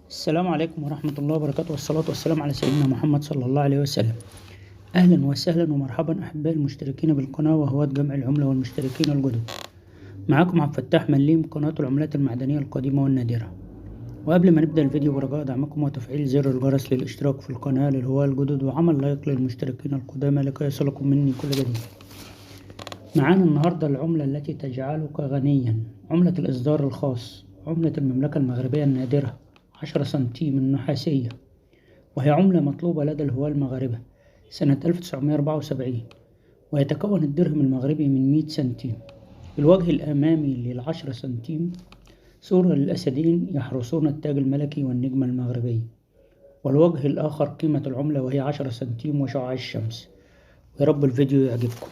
السلام عليكم ورحمة الله وبركاته، والصلاة والسلام على سيدنا محمد صلى الله عليه وسلم. أهلا وسهلا ومرحبا أحبائي المشتركين بالقناة وهواة جمع العملة والمشتركين الجدد. معاكم عبد الفتاح مليم، قناة العملات المعدنية القديمة والنادرة. وقبل ما نبدأ الفيديو برجاء دعمكم وتفعيل زر الجرس للاشتراك في القناة للهواة الجدد، وعمل لايك للمشتركين القدامى لكي يصلكم مني كل جديد. معانا النهاردة العملة التي تجعلك غنيا، عملة الإصدار الخاص، عملة المملكة المغربية النادرة 10 سنتيم النحاسية، وهي عملة مطلوبة لدى الهواة المغاربة سنة 1974. ويتكون الدرهم المغربي من 100 سنتيم. الوجه الأمامي لل10 سنتيم صورة للأسدين يحرسون التاج الملكي والنجمة المغربية، والوجه الآخر قيمة العملة وهي 10 سنتيم وشعاع الشمس. ويا رب الفيديو يعجبكم.